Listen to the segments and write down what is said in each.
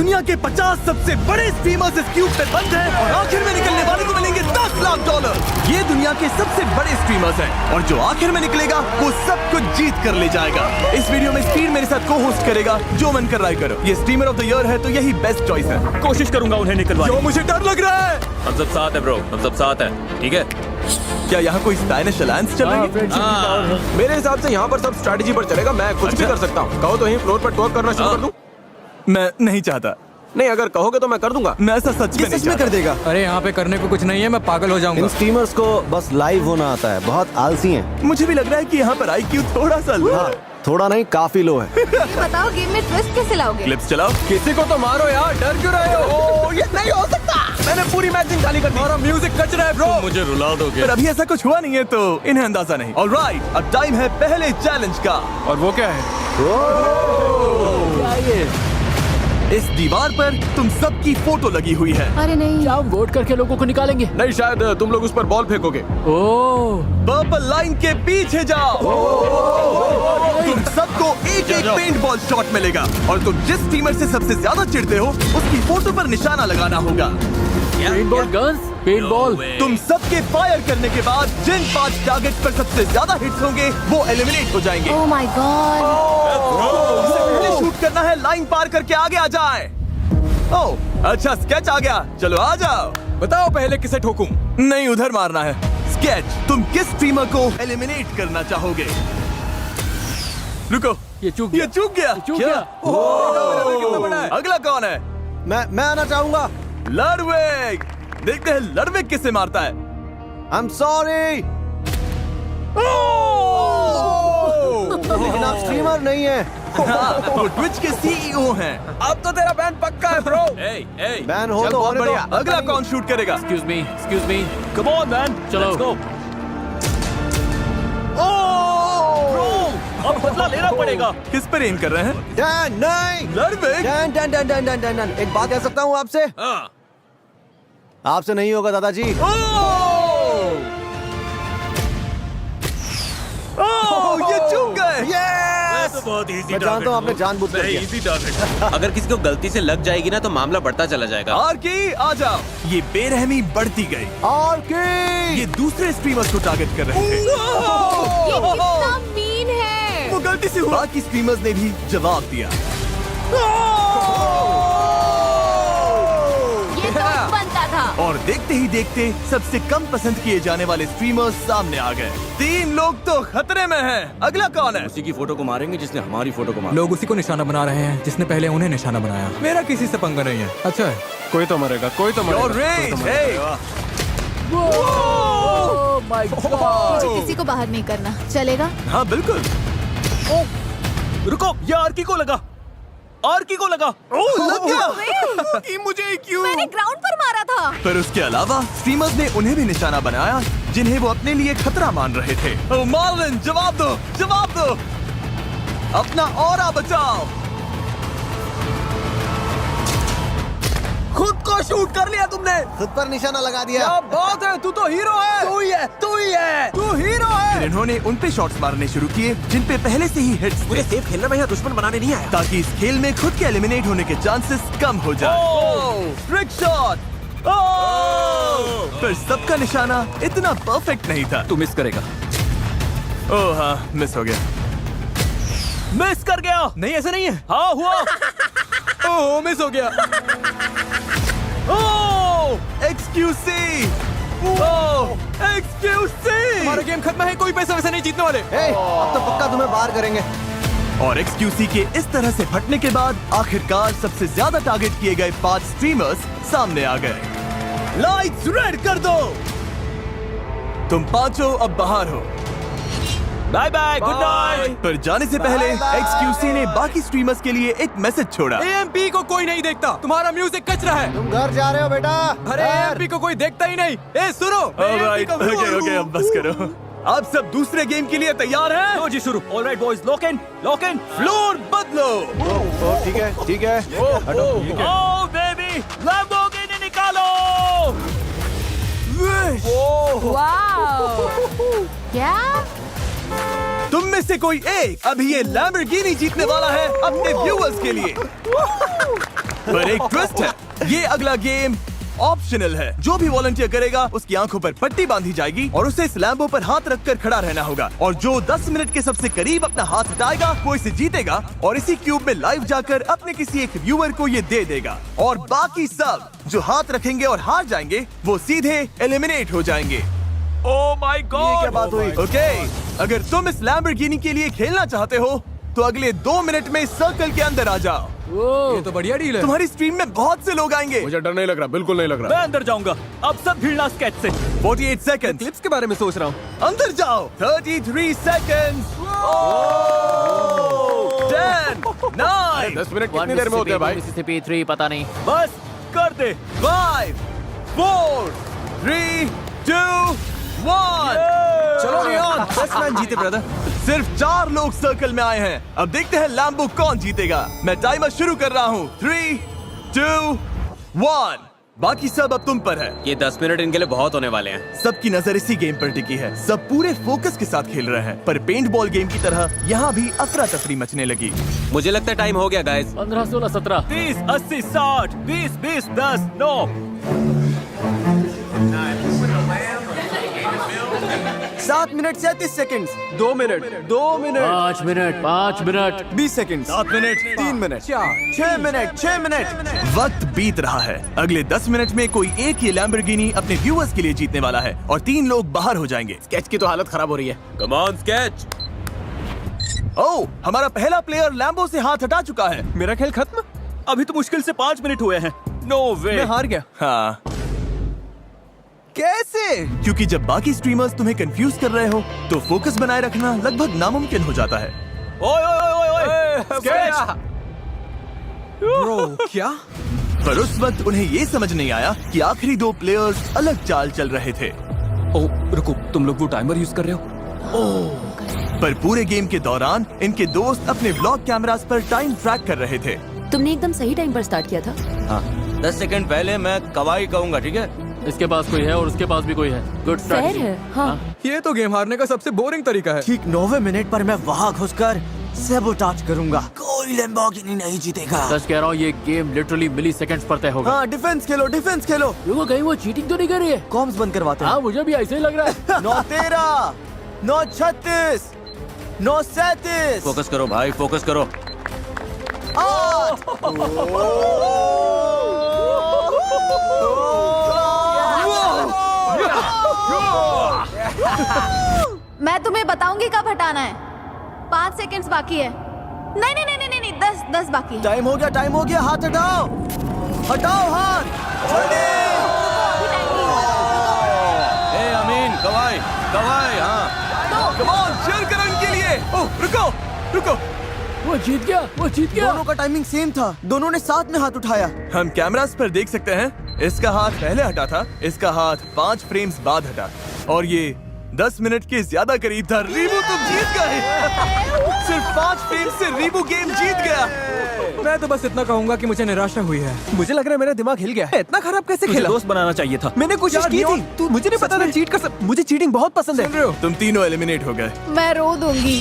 दुनिया के 50 सबसे बड़े स्ट्रीमर्स इस क्यूब में बंद हैं और आखिर में निकलने वाले को मिलेंगे $10 लाख। ये दुनिया के सबसे बड़े स्ट्रीमर्स हैं और जो आखिर में निकलेगा वो सब कुछ जीत कर ले जाएगा। इस वीडियो में स्पीड मेरे साथ को होस्ट करेगा, जो मन कर रहा है करो। ये स्ट्रीमर ऑफ द ईयर है तो यही बेस्ट चॉइस है। कोशिश करूंगा उन्हें निकलवाने। जो मुझे डर लग रहा है। हम सब साथ है ब्रो, हम सब साथ है, ठीक है? क्या यहाँ कोई स्टाइलिश अलायंस चल रही है? मेरे हिसाब से यहाँ पर सब स्ट्रैटेजी पर चलेगा। मैं कुछ भी कर सकता हूँ। कहो तो यहीं फ्लोर पर टॉक करना शुरू कर दूँ? मैं नहीं चाहता। नहीं, अगर कहोगे तो मैं कर दूंगा। मैं ऐसा सच में नहीं सच में कर देगा। अरे यहाँ पे करने को कुछ नहीं है, मैं पागल हो जाऊंगा। इन स्ट्रीमर्स को बस लाइव होना आता है, बहुत आलसी हैं। मुझे भी लग रहा है कि यहाँ पर IQ थोड़ा सा लो है। थोड़ा नहीं, काफी लो है। बताओ गेम में ट्विस्ट कैसे लाओगे? क्लिप्स चलाओ। किसी को तो मारो यार, डर क्यों रहे हो? ये नहीं हो सकता। मैंने पूरी मैचिंग खाली कर दी। हमारा म्यूजिक कच रहा है ब्रो। मुझे रुला दोगे? पर अभी ऐसा कुछ हुआ नहीं है तो इन्हें अंदाजा नहीं। ऑलराइट, अब टाइम है पहले चैलेंज का। और वो क्या है? इस दीवार पर तुम सबकी फोटो लगी हुई है। अरे नहीं, हम वोट करके लोगों को निकालेंगे। नहीं, शायद तुम लोग उस पर बॉल फेंकोगे। ओह, पर्पल लाइन के पीछे जाओ। तुम सबको एक पेंट बॉल शॉट मिलेगा और तुम जिस टीमर से सबसे ज्यादा चिढ़ते हो उसकी फोटो पर निशाना लगाना होगा। Paintball guns, paintball. तुम सबके फायर करने के बाद जिन 5 टारगेट पर सबसे ज्यादा हिट्स होंगे वो एलिमिनेट हो जाएंगे। Oh my God. उसे पहले शूट करना है, लाइन पार करके आगे आ जाए। ओह अच्छा, स्केच आ गया। चलो आ जाओ। बताओ पहले किसे ठोकूं? नहीं, उधर मारना है। स्केच, तुम किस स्ट्रीमर को एलिमिनेट करना चाहोगे? रुको, ये चूक ये चूक गया। चूक गया। कितना बड़ा है? अगला कौन है? मैं आना चाहूंगा। लडविग। देखते हैं लडविग किसे मारता है। आई एम सॉरी, लेकिन आप स्ट्रीमर नहीं है। हाँ, वो ट्विच के CEO हैं। अब तो तेरा बैन पक्का है ब्रो। बैन हो चल, तो बहुत होने दो। बढ़िया। अगला कौन शूट करेगा? Excuse me. Come on man, चलो। Let's go. अब बदला लेना पड़ेगा। किस पर एम कर रहे हैं? डैन, नहीं। लडविग। डैन। एक बात कह सकता हूँ आपसे? आपसे नहीं होगा दादाजी। ये चूक गए। Yes! तो बहुत इजी मैं जानता हूँ आपने जानबूझ कर किया। Easy target. अगर किसी को गलती से लग जाएगी ना तो मामला बढ़ता चला जाएगा। आर्की आ जाओ। ये बेरहमी बढ़ती गई। और ये दूसरे स्ट्रीमर्स को टारगेट कर रहे थे। ये कितना मीन है। वो गलती से हुआ। बाकी स्ट्रीमर्स ने भी जवाब दिया। ये तो बनता था। और देखते ही देखते सबसे कम पसंद किए जाने वाले स्ट्रीमर्स सामने आ गए। 3 लोग तो खतरे में हैं। अगला कौन है? उसी की फोटो को मारेंगे जिसने हमारी फोटो को मारा। लोग उसी को निशाना बना रहे हैं जिसने पहले उन्हें निशाना बनाया। मेरा किसी से पंगा नहीं है। अच्छा है। कोई तो मरेगा, कोई तो Your मरेगा। rage, hey! मुझे किसी को बाहर नहीं करना, चलेगा? हाँ बिल्कुल। रुको, ये आर्की को लगा। आर्की को लगा। लग गया। कि मुझे क्यों? मैंने ग्राउंड पर मारा था। पर उसके अलावा स्ट्रीमर्स ने उन्हें भी निशाना बनाया जिन्हें वो अपने लिए खतरा मान रहे थे। ओ मार्लिन, जवाब दो, जवाब दो। अपना ऑरा बचाओ। खुद को शूट कर लिया तुमने। खुद पर निशाना लगा दिया। क्या बात है, तू तो हीरो है। तू ही है। तू हीरो है। फिर इन्होंने उन पे शॉट्स मारने शुरू किए जिन पे पहले से ही हिट्स थे, सेफ खेलना, मैं यहाँ दुश्मन बनाने नहीं आया। ताकि इस खेल में खुद के एलिमिनेट होने के चांसेस कम हो जाए। Trick shot. पर सबका निशाना इतना परफेक्ट नहीं था। तू मिस करेगा। ओह हाँ, मिस हो गया। मिस कर गया। नहीं, ऐसा नहीं है। हाँ हुआ। ओह, मिस हो गया। ओह एक्सक्यूसी। ओह एक्सक्यूसी। हमारा गेम खत्म है, कोई पैसा वैसा नहीं जीतने वाले। अब तो पक्का तुम्हें बाहर करेंगे। और एक्सक्यूसी के इस तरह से फटने के बाद आखिरकार सबसे ज्यादा टारगेट किए गए 5 स्ट्रीमर्स सामने आ गए। लाइट्स रेड कर दो। तुम पांचों अब बाहर हो। Bye bye, good night. पर जाने से पहले एक्सक्यूसी ने बाकी स्ट्रीमर्स के लिए एक मैसेज छोड़ा। AMP को कोई नहीं देखता, तुम्हारा म्यूजिक कच रहा है। तुम घर जा रहे हो बेटा। अरे घर। AMP को कोई देखता ही नहीं। ए सुनो, ऑलराइट, ओके, अब बस करो। आप सब दूसरे गेम के लिए तैयार हैं? लो जी शुरू। Alright boys, lock in. Floor बदलो। ठीक है। हटो। ओह बेबी, लैम्बोर्गिनी निकालो। वाओ। क्या? तुम में से कोई एक अभी ये लैम्बोर्गिनी जीतने वाला है अपने व्यूअर्स के लिए। पर एक ट्विस्ट है, ये अगला गेम ऑप्शनल है। जो भी वॉलंटियर करेगा उसकी आंखों पर पट्टी बांधी जाएगी और उसे इस लैम्बो पर हाथ रखकर खड़ा रहना होगा, और जो 10 मिनट के सबसे करीब अपना हाथ हटाएगा वो इसे जीतेगा और इसी क्यूब में लाइव जाकर अपने किसी एक व्यूअर को ये दे देगा। और बाकी सब जो हाथ रखेंगे और हार जाएंगे वो सीधे एलिमिनेट हो जाएंगे। Oh my ये God! क्या बात हुई? ओके, अगर तुम इस लैम्बोर्गिनी के लिए खेलना चाहते हो तो अगले 2 मिनट में सर्कल के अंदर आ जाओ। ये तो बढ़िया डील है। तुम्हारी स्ट्रीम में बहुत से लोग आएंगे। मुझे डर नहीं लग रहा, बिल्कुल नहीं लग रहा। मैं अंदर जाऊंगा। अब सब भिड़ना स्केच से। 48 सेकंड्स, क्लिप्स के बारे में सोच रहा हूँ। अंदर जाओ। 33 सेकंड्स, 10, 9, 10 मिनट कितनी देर में होते हैं भाई? मिसिसिपी 3 पता नहीं। बस कर दे। 5, 4, 3, 2, 1। चलो रियान, 10 मैच जीते ब्रदर। सिर्फ 4 लोग सर्कल में आए हैं। अब देखते हैं लैम्बो कौन जीतेगा। मैं टाइमर शुरू कर रहा हूँ। 3, 2, 1। बाकी सब अब तुम पर है। ये 10 मिनट इनके लिए बहुत होने वाले हैं। सबकी नजर इसी गेम पर टिकी है। सब पूरे फोकस के साथ खेल रहे हैं, पर पेंट बॉल गेम की तरह यहाँ भी अफरा तफरी मचने लगी। मुझे लगता है टाइम हो गया guys. 15, 16, 17। 30, 80, 60, 20, 20, 10, 9। 7 minute 37 second. 2 minute, 2 minute, 5 minute, 5 minute. 20 second, 7 minute, 3 minute, 6 minute, 6 minute. वक्त बीत रहा है। अगले 10 मिनट में कोई एक ये लैम्बोर्गिनी अपने व्यूअर्स के लिए जीतने वाला है और 3 लोग बाहर हो जाएंगे। स्केच की तो हालत खराब हो रही है। Come on sketch. ओह, हमारा पहला प्लेयर लैम्बो से हाथ हटा चुका है। मेरा खेल खत्म। अभी तो मुश्किल से 5 मिनट हुए हैं। नो वे। मैं हार गया। हाँ, कैसे? क्योंकि जब बाकी स्ट्रीमर्स तुम्हें कंफ्यूज कर रहे हो तो फोकस बनाए रखना लगभग नामुमकिन हो जाता है। ओए ओए ओए ओए। स्केच। ब्रो, क्या? पर उस वक्त उन्हें ये समझ नहीं आया कि आखिरी 2 प्लेयर्स अलग चाल चल रहे थे। ओह रुको, तुम लोग वो टाइमर यूज कर रहे हो? पर पूरे गेम के दौरान इनके दोस्त अपने व्लॉग कैमरास पर टाइम ट्रैक कर रहे थे। तुमने एकदम सही टाइम पर स्टार्ट किया था। हाँ, 10 सेकंड पहले मैं कवाई कहूंगा, ठीक है? इसके पास कोई है और उसके पास भी कोई है। Good fair strategy. है। हाँ। ये तो गेम हारने का सबसे बोरिंग तरीका है। ठीक 9वें मिनट पर मैं वहाँ घुसकर सैबोटाज करूंगा। कोई लैम्बोर्गिनी नहीं जीतेगा। सच कह रहा हूँ, ये गेम लिटरली मिली सेकंड्स पर तय होगा। हाँ, डिफेंस खेलो, डिफेंस खेलो। रुको, कहीं वो चीटिंग तो नहीं कर रही है? कॉम्स बंद करवाते हैं। हाँ, मुझे भी ऐसे ही लग रहा है। 9-13, 9-36, 9-37। फोकस करो भाई, फोकस करो। मैं तुम्हें बताऊंगी कब हटाना है। 5 सेकंड्स बाकी है। नहीं नहीं नहीं नहीं नहीं, 10 बाकी है। टाइम हो गया, टाइम हो गया। हाथ हटाओ, हटाओ हाथ। जल्दी। ए अमीन, कवाई, कवाई, हाँ। कम ऑन, cheer करो इनके लिए। ओह, रुको, रुको। वो जीत गया, वो जीत गया। दोनों का टाइमिंग सेम था। दोनों ने साथ में हाथ उठाया। हम कैमरास पर देख सकते हैं, इसका हाथ पहले हटा था, इसका हाथ 5 फ्रेम्स बाद हटा, और ये 10 मिनट के ज्यादा करीब था। रीबू, तुम जीत गए। सिर्फ 5 फ्रेम्स से रीबू गेम जीत गया। मैं तो बस इतना कहूंगा कि मुझे निराशा हुई है। मुझे लग रहा है मेरा दिमाग हिल गया है। इतना खराब कैसे तुझे खेला? दोस्त बनाना चाहिए था। मैंने कोशिश की थी। तू मुझे नहीं पता था चीट कर मुझे चीटिंग बहुत पसंद सुन रहे है। हो? तुम तीनों एलिमिनेट हो गए। मैं रो दूंगी।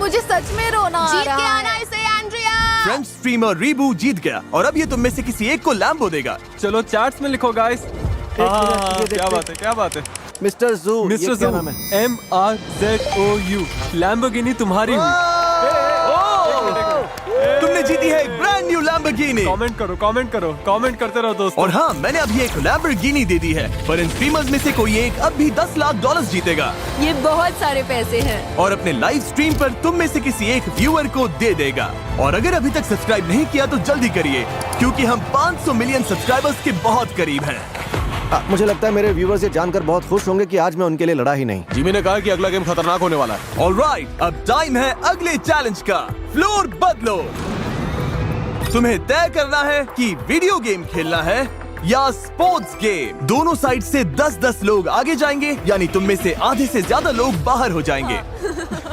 मुझे सच में रोना आ जीत रहा के है। आना इसे एंड्रिया। फ्रेंच स्ट्रीमर रीबू जीत गया और अब ये तुम में से किसी एक को लैम्बो देगा। चलो चार्ट्स में लिखो गाइस। क्या बात है, क्या बात है। मिस्टर जू, मिस्टर ये क्या जू, नाम है? MRZOU, लैम्बोर्गिनी तुम्हारी हुई। तुमने जीती है एक ब्रांड न्यू लैम्बोर्गिनी। कमेंट करो, कमेंट करो, कमेंट करते रहो दोस्तों। और हाँ, मैंने अभी एक लैम्बोर्गिनी दे दी है, पर इन स्ट्रीमर्स में से कोई एक अब भी $10 लाख जीतेगा ये बहुत सारे पैसे हैं। और अपने लाइव स्ट्रीम पर तुम में से किसी एक व्यूअर को दे देगा। और अगर अभी तक सब्सक्राइब नहीं किया तो जल्दी करिए, क्योंकि हम 500 मिलियन सब्सक्राइबर्स के बहुत करीब हैं। मुझे लगता है मेरे व्यूवर्स ये जानकर बहुत खुश होंगे कि आज मैं उनके लिए लड़ा ही नहीं। जिमी ने कहा कि अगला गेम खतरनाक होने वाला है। ऑलराइट, अब टाइम है अगले चैलेंज का। फ्लोर बदलो। तुम्हें तय करना है कि वीडियो गेम खेलना है या स्पोर्ट्स गेम। दोनों साइड से 10-10 लोग आगे जाएंगे, यानी तुम में से आधे से ज्यादा लोग बाहर हो जाएंगे।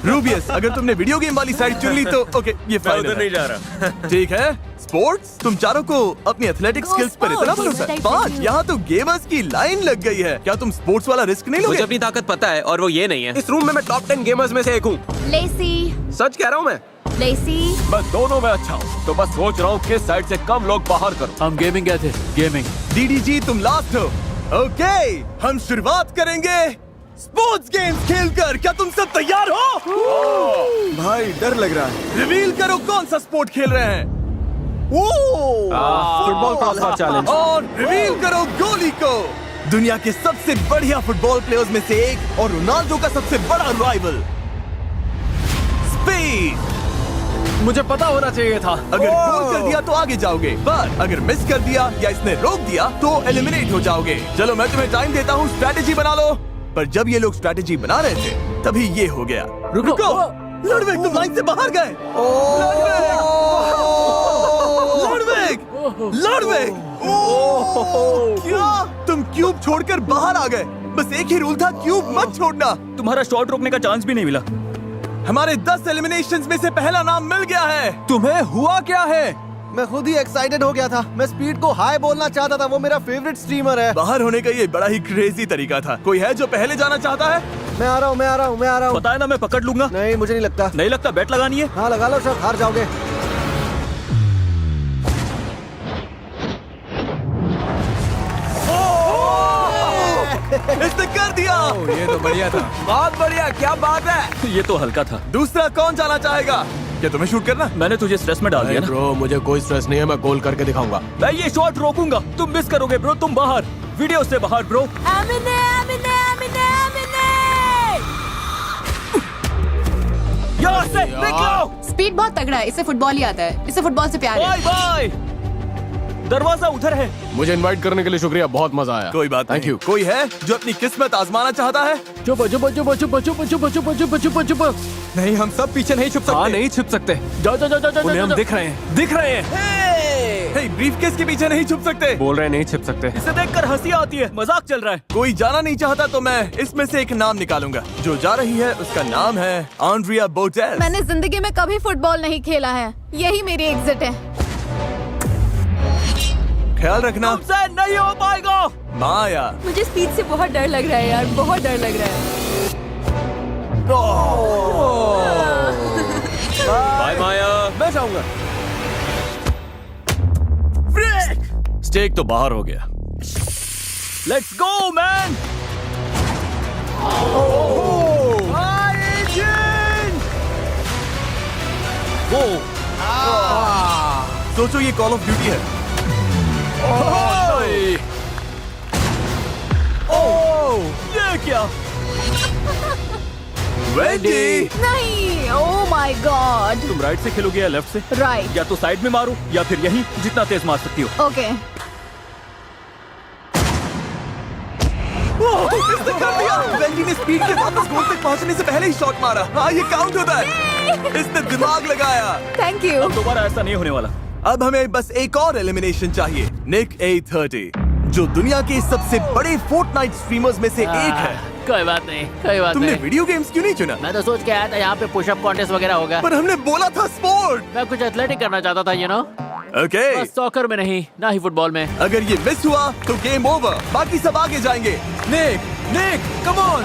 रूबियस, अगर तुमने वीडियो गेम वाली साइड चुन ली तो ओके, ये फाइनल उधर है। नहीं जा रहा। ठीक है। स्पोर्ट्स, तुम चारों को अपनी एथलेटिक्स Go स्किल्स पर इतना sports, भरोसा है। type 5, review। यहाँ तो गेमर्स की लाइन लग गई है। क्या तुम स्पोर्ट्स वाला रिस्क नहीं मुझे लोगे? अपनी ताकत पता है और वो ये नहीं है। इस रूम में मैं टॉप 10 गेमर्स में से एक हूँ। लेसी, सच कह रहा हूँ मैं। लेसी। मैं दोनों में अच्छा हूँ, तो बस सोच रहा हूँ किस साइड से कम लोग बाहर करूँ। हम गेमिंग गए थे, गेमिंग। डीडीजी तुम लास्ट हो। ओके, हम शुरुआत करेंगे स्पोर्ट्स गेम्स खेलकर। क्या तुम सब तैयार हो? भाई डर लग रहा है। रिवील करो कौन सा स्पोर्ट खेल रहे हैं। Football crossbar challenge. और रिवील करो गोली को। दुनिया के सबसे बढ़िया फुटबॉल प्लेयर्स में से एक और रोनाल्डो का सबसे बड़ा राइवल स्पेन। मुझे पता होना चाहिए था। अगर गोल कर दिया तो आगे जाओगे, पर अगर मिस कर दिया या इसने रोक दिया तो एलिमिनेट हो जाओगे। चलो मैं तुम्हें टाइम देता हूँ, स्ट्रैटेजी बना लो। पर जब ये लोग स्ट्रैटेजी बना रहे थे तभी ये हो गया। रुको, लड़वेग तुम लाइन से बाहर गए। लड़वेग क्या तुम क्यूब छोड़कर बाहर आ गए? बस एक ही रूल था, क्यूब मत छोड़ना। तुम्हारा शॉट रोकने का चांस भी नहीं मिला। हमारे 10 एलिमिनेशंस में से पहला नाम मिल गया है। तुम्हें हुआ क्या है? मैं खुद ही एक्साइटेड हो गया था। मैं स्पीड को हाई बोलना चाहता था, वो मेरा फेवरेट स्ट्रीमर है। बाहर होने का ये बड़ा ही क्रेजी तरीका था। कोई है जो पहले जाना चाहता है? मैं आ रहा हूँ। पता है ना, मैं पकड़ लूंगा। नहीं, मुझे नहीं लगता। नहीं लगता? बैट लगानी है। हाँ लगा लो सर, हार जाओगे। इसने कर दिया। ये तो बढ़िया था। बहुत बढ़िया, क्या बात है। ये तो हल्का था। दूसरा कौन जाना चाहेगा? क्या तुम्हें शूट करना? मैंने तुझे स्ट्रेस में डाल दिया ना। ब्रो मुझे कोई स्ट्रेस नहीं है, मैं गोल करके दिखाऊंगा। मैं ये शॉट रोकूंगा, तुम मिस करोगे ब्रो। तुम बाहर, वीडियो से बाहर ब्रो। यहाँ से निकलो। स्पीड बहुत तगड़ा है, इसे फुटबॉल ही आता है, इसे फुटबॉल से प्यार है। Bye bye. दरवाजा उधर है। मुझे इनवाइट करने के लिए शुक्रिया, बहुत मजा आया। कोई बात थैंक नहीं। यू। कोई है जो अपनी किस्मत आजमाना चाहता है? चुप चुप चुप चुप चुप चुप चुप चुप चुप चुप। नहीं, हम सब पीछे नहीं छुप सकते। हाँ नहीं छुप सकते, जाओ जाओ जाओ जाओ। उन्हें हम दिख रहे हैं। हे, ब्रीफकेस के पीछे नहीं छुप सकते। बोल रहे हैं नहीं छुप सकते। इसे देखकर हंसी आती है, मजाक चल रहा है। कोई जाना नहीं चाहता तो मैं इसमें से एक नाम निकालूंगा। जो जा रही है उसका नाम है आंड्रिया बोटेल्स। मैंने जिंदगी में कभी फुटबॉल नहीं खेला है, यही मेरी एग्जिट है। ख्याल रखना। तुमसे नहीं हो पाएगा। माया। मुझे स्पीड से बहुत डर लग रहा है यार, बहुत डर लग रहा है। बाय माया। मैं जाऊंगा। स्टेक तो बाहर हो गया। Let's go man. सोचो ये कॉल ऑफ ड्यूटी है। ये क्या? वेंडी। नहीं, ओह माय गॉड। तुम राइट से खेलोगे या लेफ्ट से? राइट। या तो साइड में मारो या फिर यहीं, जितना तेज मार सकती हो। ओके। इसने कर दिया। वेंडी ने स्पीड के साथ उस गोल तक पहुंचने से पहले ही शॉट मारा। हाँ, ये काउंट होता है। इसने दिमाग लगाया। Thank you. अब दोबारा ऐसा नहीं होने वाला। अब हमें बस एक और एलिमिनेशन चाहिए। निक A30, जो दुनिया के सबसे बड़े फोर्टनाइट स्ट्रीमर्स में से एक है। कोई बात नहीं, कोई बात तुमने नहीं। वीडियो गेम्स क्यों नहीं चुना? मैं तो सोच के आया था यहाँ पे पुशअप कॉन्टेस्ट वगैरह होगा। पर हमने बोला था स्पोर्ट। मैं कुछ एथलेटिक करना चाहता था, यू नो। ओके। बस सॉकर में नहीं, ना ही फुटबॉल में। अगर ये मिस हुआ तो गेम ओवर, बाकी सब आगे जाएंगे। Nick, come on.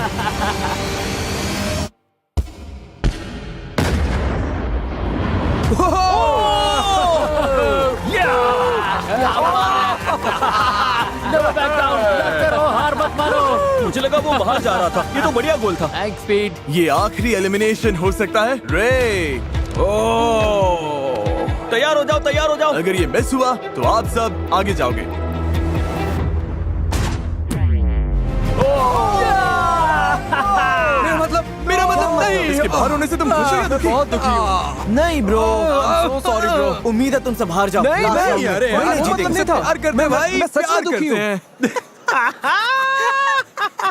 Never back down, लड़ते रहो, हार मत मानो। मुझे लगा वो बाहर जा रहा था। ये तो बढ़िया गोल था। Thanks speed. ये आखिरी एलिमिनेशन हो सकता है। रे, तैयार हो जाओ, तैयार हो जाओ। अगर ये मिस हुआ तो आप सब आगे जाओगे। मेरा मतलब नहीं। इसके बाहर होने से तुम खुश हो या दुखी? बहुत दुखी हूँ। नहीं ब्रो, सो सॉरी ब्रो। उम्मीद है तुम सब हार जाओ। नहीं, Last नहीं, round में। अरे कोई यार, नहीं वो जीतेगा। मतलब प्यार करते हैं भाई। मैं सच में प्यार दुखी करते हूँ। हैं।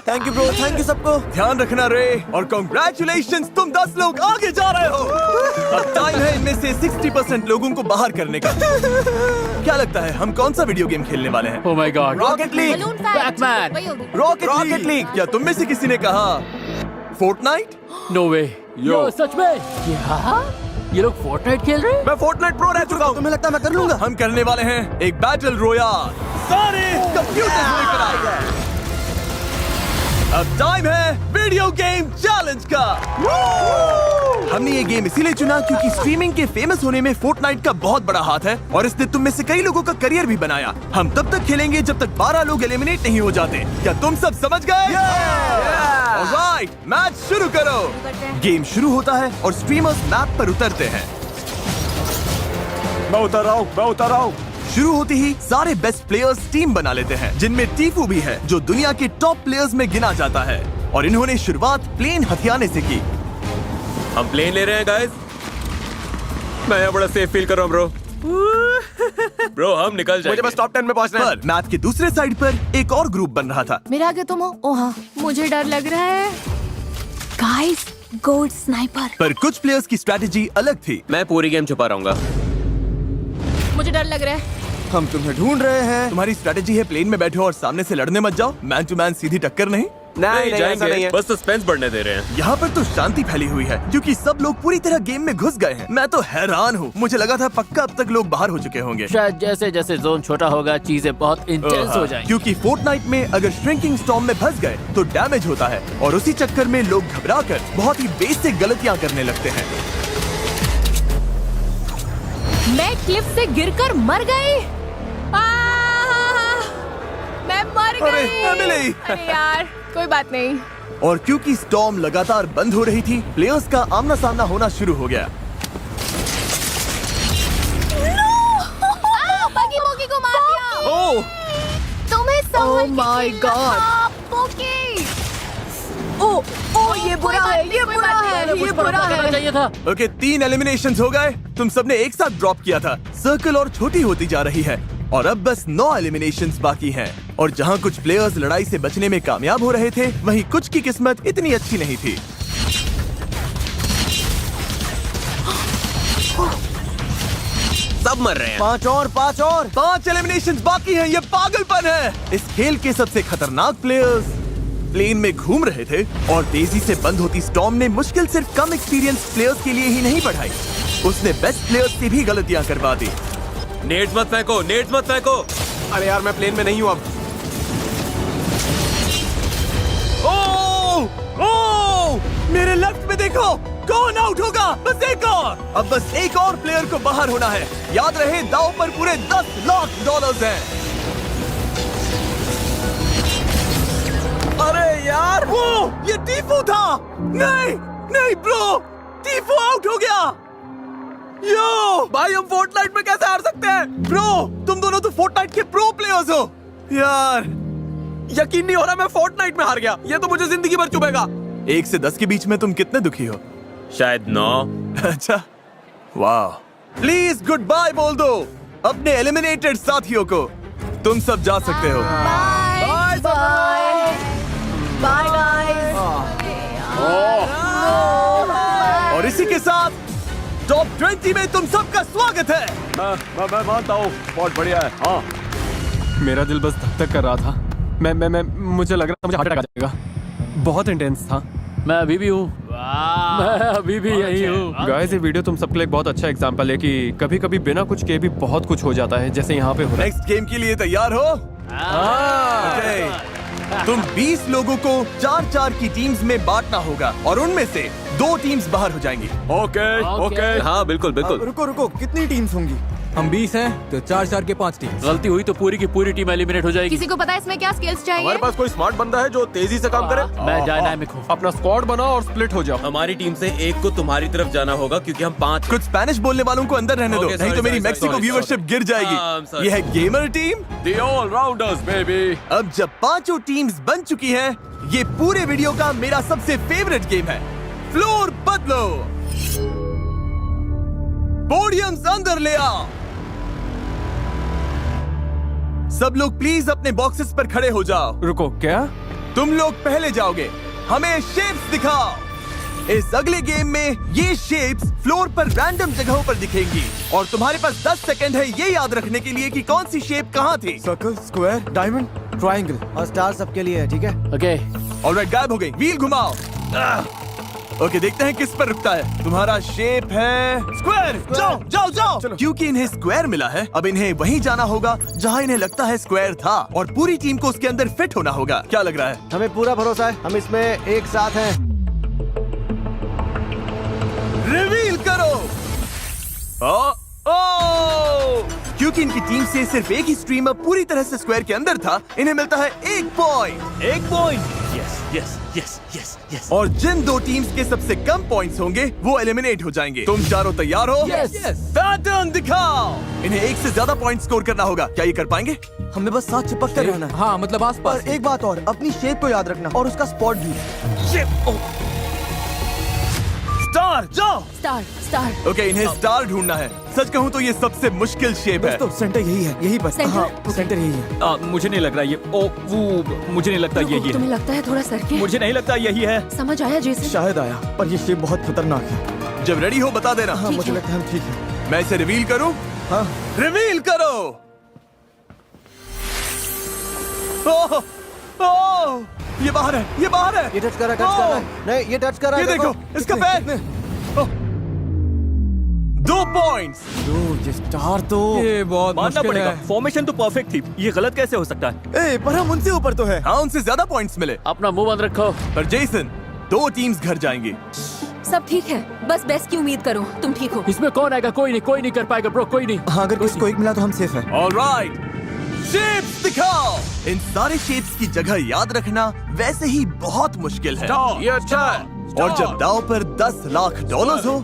Thank you bro, thank you सबको। ध्यान रखना रे, और कॉन्ग्रेचुलेशंस, तुम 10 लोग आगे जा रहे हो। अब टाइम है इनमें से 60% लोगों को बाहर करने का। क्या लगता है हम कौन सा वीडियो गेम खेलने वाले हैं? Oh my God. Rocket league. Balloon Batman. Rocket league. क्या तुम में से किसी ने कहा फोर्टनाइट? No way. यो सच में? क्या? ये लोग फोर्टनाइट खेल रहे हैं? मैं फोर्टनाइट प्रो रह चुका हूँ। तुम्हें लगता है मैं कर लूंगा? हम करने वाले हैं एक बैटल रोयाल। सारे कंप्यूटर लेकर आए। अब टाइम है वीडियो गेम चैलेंज का। हमने ये गेम इसीलिए चुना क्योंकि स्ट्रीमिंग के फेमस होने में फोर्टनाइट का बहुत बड़ा हाथ है और इसने तुम में से कई लोगों का करियर भी बनाया। हम तब तक खेलेंगे जब तक 12 लोग एलिमिनेट नहीं हो जाते। क्या तुम सब समझ गए? ऑलराइट, मैच शुरू करो। गेम शुरू होता है और स्ट्रीमर्स मैप पर उतरते हैं। मैं उतर रहा हूँ। शुरू होते ही सारे बेस्ट प्लेयर्स टीम बना लेते हैं, जिनमें टीफू भी है जो दुनिया के टॉप प्लेयर्स में गिना जाता है। और इन्होंने शुरुआत प्लेन हथियाने से की। हम प्लेन ले रहे हैं गाइस। मैं यहाँ बड़ा सेफ फील कर रहा हूँ ब्रो। ब्रो हम निकल जाएंगे। मुझे बस टॉप 10 में पहुंचना है। पर मैप के दूसरे साइड पर एक और ग्रुप बन रहा था। मेरे आगे तुम हो। ओ हाँ, मुझे डर लग रहा है। Guys, gold sniper. पर कुछ प्लेयर्स की स्ट्रैटेजी अलग थी। मैं पूरी गेम छुपा रहूंगा। मुझे डर लग रहा है। हम तुम्हें ढूंढ रहे हैं। तुम्हारी स्ट्रैटेजी है प्लेन में बैठो और सामने से लड़ने मत जाओ। मैन टू मैन सीधी टक्कर नहीं। नहीं, ऐसा जाएंगे, नहीं है। बस सस्पेंस बढ़ने दे रहे हैं। यहाँ पर तो शांति फैली हुई है क्योंकि सब लोग पूरी तरह गेम में घुस गए हैं। मैं तो हैरान हूँ। मुझे लगा था पक्का अब तक लोग बाहर हो चुके होंगे। शायद जैसे जैसे जोन छोटा होगा चीजें बहुत इंटेंस हो जाएंगी। क्योंकि फोर्टनाइट में अगर श्रिंकिंग स्टॉर्म में फंस गए तो डैमेज होता है और उसी चक्कर में लोग घबराकर बहुत ही बेसिक गलतियाँ करने लगते हैं। मैं क्लिफ से गिरकर मर गई। मैं मर अरे, गई। एमिली। अरे यार, कोई बात नहीं। और क्योंकि स्टॉर्म लगातार बंद हो रही थी, प्लेयर्स का आमना सामना होना शुरू हो गया। बगी बोगी को मार दिया। ओह, तुम्हें Oh my God. बोगी। ओ ये बुरा है, ये बुरा है, ये बुरा है। चाहिए था। ओके, 3 एलिमिनेशंस हो गए। तुम सबने एक साथ ड्रॉप किया था। सर्कल और छोटी होती जा रही है और अब बस 9 एलिमिनेशंस बाकी हैं। और जहां कुछ प्लेयर्स लड़ाई से बचने में कामयाब हो रहे थे, वहीं कुछ की किस्मत इतनी अच्छी नहीं थी। सब मर रहे हैं। 5 एलिमिनेशंस बाकी हैं। ये पागलपन है। इस खेल के सबसे खतरनाक प्लेयर्स प्लेन में घूम रहे थे और तेजी से बंद होती स्टॉर्म ने मुश्किल सिर्फ कम एक्सपीरियंस प्लेयर्स के लिए ही नहीं बढ़ाई, उसने बेस्ट प्लेयर्स से भी गलतियां करवा दी। नेट मत फेंको, नेट मत फेंको। अरे यार, मैं प्लेन में नहीं हूँ अब। ओह, मेरे लेफ्ट में देखो, कौन आउट होगा? बस एक और। अब बस एक और प्लेयर को बाहर होना है। याद रहे, दांव पर पूरे $10 लाख हैं। अरे यार, वो ये टीफू था। नहीं नहीं ब्रो, टीफू आउट हो गया। यो भाई, हम फोर्टनाइट में कैसे हार सकते हैं? ब्रो, तुम दोनों तो फोर्टनाइट के प्रो प्लेयर्स हो। यार, यकीन नहीं हो रहा, मैं फोर्टनाइट में हार गया। ये तो मुझे जिंदगी भर चुभेगा। 1 से 10 के बीच में तुम कितने दुखी हो? शायद 9। अच्छा, वाह। प्लीज गुड बाय बोल दो अपने एलिमिनेटेड साथियों को। तुम सब जा सकते हो। Bye bye guys. और इसी के साथ टॉप 20 में तुम सबका स्वागत है। मैं मानता हूँ, बहुत बढ़िया है। हाँ, मेरा दिल बस धक धक कर रहा था। मैं मुझे लग रहा था मुझे हार्ट अटैक आ जाएगा। बहुत इंटेंस था। मैं अभी भी हूँ। मैं अभी भी यही हूँ। गाइस, ये वीडियो तुम सबके लिए एक बहुत अच्छा एग्जांपल है कि कभी कभी बिना कुछ किए भी बहुत कुछ हो जाता है, जैसे यहाँ पे हो रहा है। नेक्स्ट गेम के लिए तैयार हो? Okay. तुम 20 लोगों को 4-4 की टीम्स में बांटना होगा और उनमें से 2 टीम्स बाहर हो जाएंगी। ओके। हाँ बिल्कुल बिल्कुल। रुको, कितनी टीम्स होंगी? हम 20 हैं तो 4-4 के 5 टीम। गलती हुई तो पूरी की पूरी टीम एलिमिनेट हो जाएगी। किसी को पता है इसमें क्या स्किल्स चाहिए? हमारे पास कोई स्मार्ट बंदा है जो तेजी से काम करे? मैं डायनामिक हूँ। अपना स्क्वाड बनाओ और स्प्लिट हो जाओ। हमारी टीम से एक को तुम्हारी तरफ जाना होगा क्योंकि हम 5। कुछ स्पेनिश बोलने वालों को अंदर रहने दो, Okay, नहीं तो sorry, मेरी sorry, Mexico sorry, viewership sorry. गिर जाएगी। sorry. ये है gamer team. The all rounders baby। अब जब 5 टीम्स बन चुकी हैं, ये पूरे वीडियो का मेरा सबसे फेवरेट गेम है। फ्लोर बदलो, पोडियम्स अंदर ले आओ। सब लोग प्लीज अपने बॉक्सेस पर खड़े हो जाओ। रुको, क्या? तुम लोग पहले जाओगे, हमें शेप्स दिखाओ। इस अगले गेम में ये शेप्स फ्लोर पर रैंडम जगहों पर दिखेंगी और तुम्हारे पास 10 सेकंड है ये याद रखने के लिए कि कौन सी शेप कहाँ थी। सर्कल, स्क्वायर, डायमंड, ट्रायंगल और स्टार सबके लिए है, ठीक है? ओके। ऑलराइट, गायब हो गई। व्हील घुमाओ। ओके, देखते हैं किस पर रुकता है। तुम्हारा शेप है स्क्वायर। जाओ जाओ जाओ। क्योंकि इन्हें स्क्वायर मिला है, अब इन्हें वहीं जाना होगा जहां इन्हें लगता है स्क्वायर था, और पूरी टीम को उसके अंदर फिट होना होगा। क्या लग रहा है? हमें पूरा भरोसा है, हम इसमें एक साथ हैं। रिवील करो। ओ क्योंकि इनकी टीम से सिर्फ एक ही स्ट्रीमर पूरी तरह से स्क्वायर के अंदर था, इन्हें मिलता है 1 point. 1 point. Yes yes yes yes yes. और जिन 2 टीम्स के सबसे कम पॉइंट्स होंगे वो एलिमिनेट हो जाएंगे। तुम चारों तैयार हो? Yes. पैटर्न दिखाओ। इन्हें 1 से ज्यादा पॉइंट स्कोर करना होगा। क्या ये कर पाएंगे? हमें बस साथ चिपक कर रहना है। हाँ मतलब आस और पास। एक बात और, अपनी शेप को याद रखना और उसका स्पॉट भी। स्टार जाओ। स्टार स्टार ओके, इन्हें स्टार ढूंढना है। सच कहूँ तो ये सबसे मुश्किल शेप है। दोस्तों सेंटर यही है, यही पर। सेंटर? हाँ, सेंटर यही है। मुझे नहीं लग रहा ये मुझे नहीं लगता यही तुम्हें लगता है थोड़ा सर के? मुझे नहीं लगता यही है। समझ आया जैसे? शायद आया, पर ये शेप बहुत खतरनाक है। जब रेडी हो बता देना। हाँ, मुझे लगता है हम ठीक है। मैं इसे रिवील करूं? हाँ। रिवील करो। ओह, ओह, ये बाहर है, ये बाहर है। ये टच कर रहा है, टच कर रहा है। नहीं, ये टच कर रहा है। ये देखो, इसका पैर। 2 पॉइंट्स। ये स्टार तो ये बहुत मानना मुश्किल पड़ेगा, है। फॉर्मेशन तो परफेक्ट थी, ये गलत कैसे हो सकता है? पर हम उनसे ऊपर तो है। हाँ, उनसे ज्यादा पॉइंट्स मिले। अपना मुंह बंद रखो। पर जेसन, 2 टीम्स घर जाएंगी। सब ठीक है, बस बेस्ट की उम्मीद करो। तुम ठीक हो? इसमें कौन आएगा? कोई नहीं कर पाएगा ब्रो, कोई नहीं। हाँ, अगर किसी को एक मिला तो हम सेफ है। ऑलराइट, शेप्स दिखाओ। इन सारे शेप्स की जगह याद रखना वैसे ही बहुत मुश्किल है। ये अच्छा है। और जब दाव पर $10 लाख हो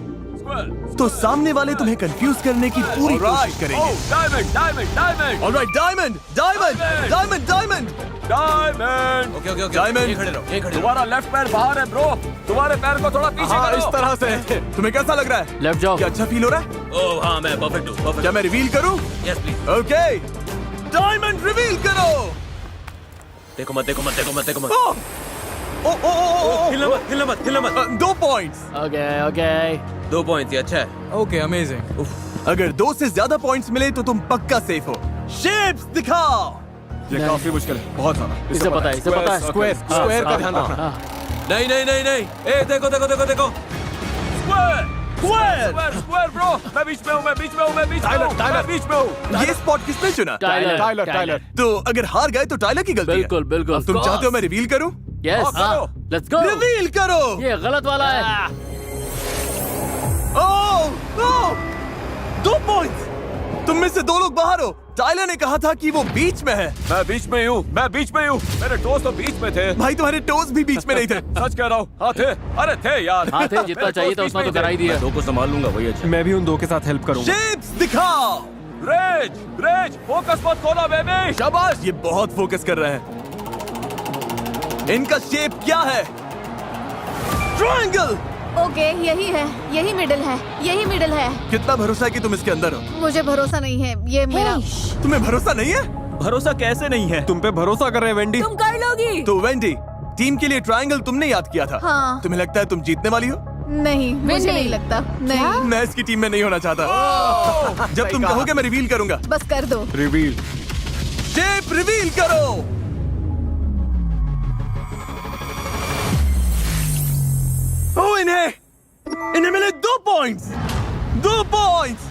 तो सामने वाले तुम्हें कंफ्यूज करने की पूरी कोशिश करेंगे। Diamond diamond diamond alright, diamond diamond diamond diamond diamond. Okay okay okay. Diamond. ये खड़े रहो, ये खड़े रहो। तुम्हारा लेफ्ट पैर बाहर है ब्रो, तुम्हारे पैर को थोड़ा पीछे हाँ, करो। इस तरह से। तुम्हें कैसा लग रहा है? लेफ्ट जाओ। क्या अच्छा फील हो रहा है? ओह हाँ, मैं परफेक्ट हूँ, परफेक्ट। क्या मैं रिवील करूं? Yes please. Okay, diamond reveal करो। देखो मत, देखो मत, देखो मत, देखो मत। ओ ओ ओ ओ हिलना मत, हिलना मत, हिलना मत। 2 पॉइंट्स। Okay okay. 2 पॉइंट, ये अच्छा है। Okay amazing. अगर 2 से ज्यादा पॉइंट्स मिले तो तुम पक्का सेफ हो। शेप्स दिखाओ। ये काफी मुश्किल है, बहुत ज्यादा। इसे पता है, इसे पता है। स्क्वायर स्क्वायर का ध्यान रखना। नहीं नहीं नहीं नहीं, ए देखो देखो देखो देखो। Square square square bro. मैं बीच में हूँ, मैं बीच में हूँ, मैं बीच में हूँ, मैं बीच में हूँ। ये स्पॉट किसने चुना? Tyler Tyler. तो अगर हार गए तो टाइलर की गलती है। बिल्कुल बिल्कुल। अब तुम चाहते हो मैं रिवील करूं? यस, करो। Let's go. रिवील करो। ये गलत वाला है। ओह, 2 पॉइंट्स। तुम में से 2 लोग बाहर हो। टाइलर ने कहा था कि वो बीच में है। मैं बीच में हूँ, मैं बीच में हूँ। मेरे दोस्त तो बीच में थे। भाई तुम्हारे टोज भी बीच में नहीं थे। सच कह रहा हूँ। हाँ थे, अरे थे यार। हाँ थे, जितना चाहिए था उतना तो करा ही दिया। 2 को संभाल लूंगा, वही अच्छा। मैं भी उन 2 के साथ हेल्प करूंगा। शेप्स दिखाओ। रेज रेज, फोकस मत खोना बेबी। शाबाश, ये बहुत फोकस कर रहे हैं। इनका शेप क्या है? ट्रायंगल। ओके, यही है, यही मिडिल है, यही मिडिल है। कितना भरोसा है कि तुम इसके अंदर हो? मुझे भरोसा नहीं है, ये मेरा। तुम्हें भरोसा नहीं है? भरोसा कैसे नहीं है? तुम पे भरोसा कर रहे हैं वेंडी। तुम कर लोगी। तो वेंडी, टीम के लिए ट्रायंगल तुमने याद किया था। हाँ। तुम्हें लगता है तुम जीतने वाली हो? नहीं, मुझे नहीं लगता। नहीं, मैं इसकी टीम में नहीं होना चाहता। जब तुम कहोगे मैं रिवील करूंगा। बस कर दो। रिवील। शेप रिवील करो। ओ, इन्हें मिले 2 पॉइंट्स। 2 पॉइंट्स।